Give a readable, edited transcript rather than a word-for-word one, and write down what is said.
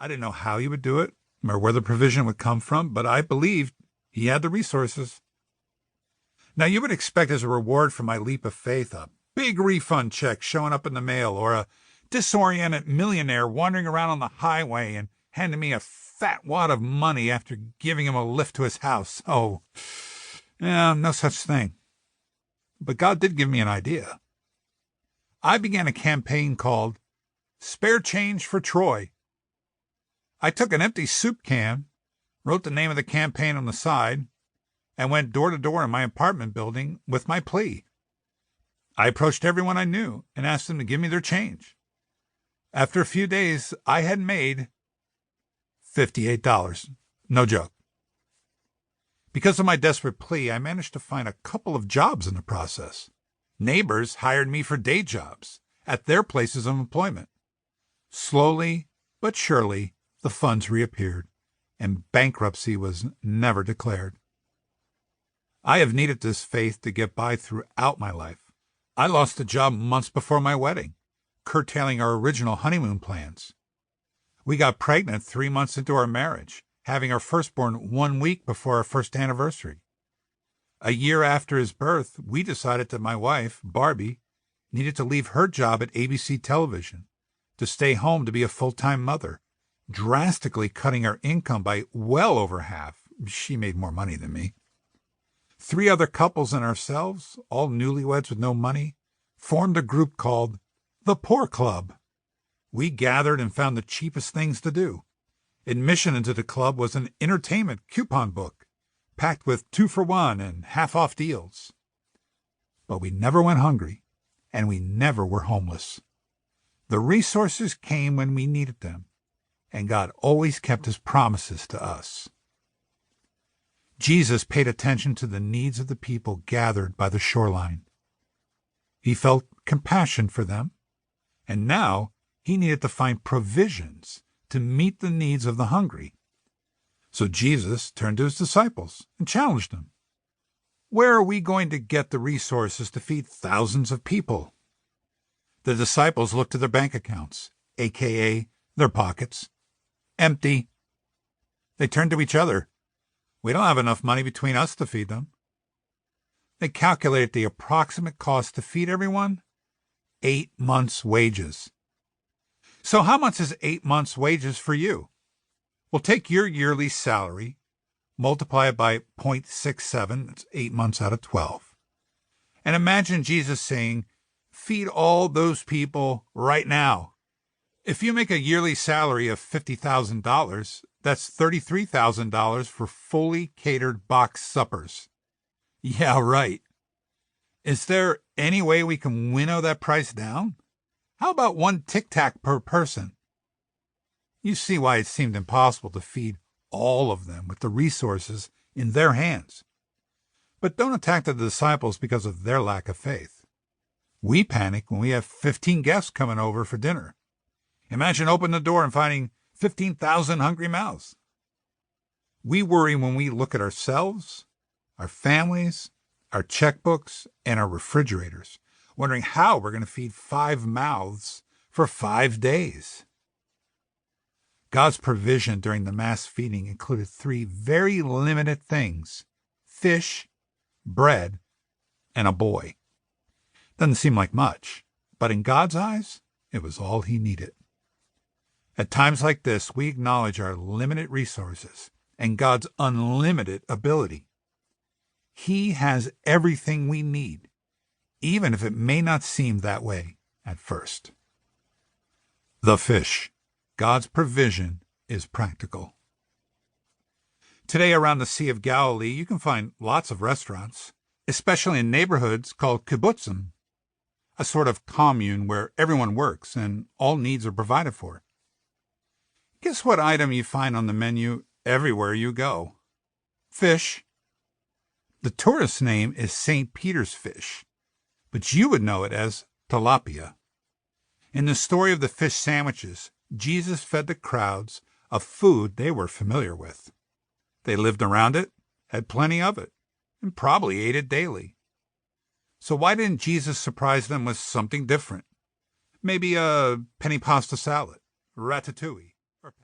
I didn't know how he would do it or where the provision would come from, but I believed he had the resources. Now, you would expect as a reward for my leap of faith a big refund check showing up in the mail or a disoriented millionaire wandering around on the highway and handing me a fat wad of money after giving him a lift to his house. Oh, yeah, no such thing. But God did give me an idea. I began a campaign called Spare Change for Troy. I took an empty soup can, wrote the name of the campaign on the side, and went door to door in my apartment building with my plea. I approached everyone I knew and asked them to give me their change. After a few days, I had made $58. No joke. Because of my desperate plea, I managed to find a couple of jobs in the process. Neighbors hired me for day jobs at their places of employment. Slowly but surely, the funds reappeared, and bankruptcy was never declared. I have needed this faith to get by throughout my life. I lost a job months before my wedding, curtailing our original honeymoon plans. We got pregnant 3 months into our marriage, having our firstborn 1 week before our first anniversary. A year after his birth, we decided that my wife, Barbie, needed to leave her job at ABC Television to stay home to be a full-time mother, drastically cutting our income by well over half. She made more money than me. 3 other couples and ourselves, all newlyweds with no money, formed a group called the Poor Club. We gathered and found the cheapest things to do. Admission into the club was an entertainment coupon book, packed with 2-for-1 and half-off deals. But we never went hungry, and we never were homeless. The resources came when we needed them, and God always kept his promises to us. Jesus paid attention to the needs of the people gathered by the shoreline. He felt compassion for them, and now he needed to find provisions to meet the needs of the hungry. So Jesus turned to his disciples and challenged them. Where are we going to get the resources to feed thousands of people? The disciples looked to their bank accounts, aka their pockets. Empty. They turned to each other. We don't have enough money between us to feed them. They calculated the approximate cost to feed everyone, 8 months' wages. So how much is 8 months' wages for you? Well, take your yearly salary, multiply it by 0.67, that's 8 months out of 12. And imagine Jesus saying, feed all those people right now. If you make a yearly salary of $50,000, that's $33,000 for fully catered box suppers. Yeah, right. Is there any way we can winnow that price down? How about 1 Tic Tac per person? You see why it seemed impossible to feed all of them with the resources in their hands. But don't attack the disciples because of their lack of faith. We panic when we have 15 guests coming over for dinner. Imagine opening the door and finding 15,000 hungry mouths. We worry when we look at ourselves, our families, our checkbooks, and our refrigerators, wondering how we're going to feed 5 mouths for 5 days. God's provision during the mass feeding included 3 very limited things: fish, bread, and a boy. Doesn't seem like much, but in God's eyes, it was all he needed. At times like this, we acknowledge our limited resources and God's unlimited ability. He has everything we need, even if it may not seem that way at first. The fish. God's provision is practical. Today around the Sea of Galilee, you can find lots of restaurants, especially in neighborhoods called kibbutzim, a sort of commune where everyone works and all needs are provided for. Guess what item you find on the menu everywhere you go? Fish. The tourist name is St. Peter's fish, but you would know it as tilapia. In the story of the fish sandwiches, Jesus fed the crowds of food they were familiar with. They lived around it, had plenty of it, and probably ate it daily. So why didn't Jesus surprise them with something different? Maybe a penny pasta salad, ratatouille,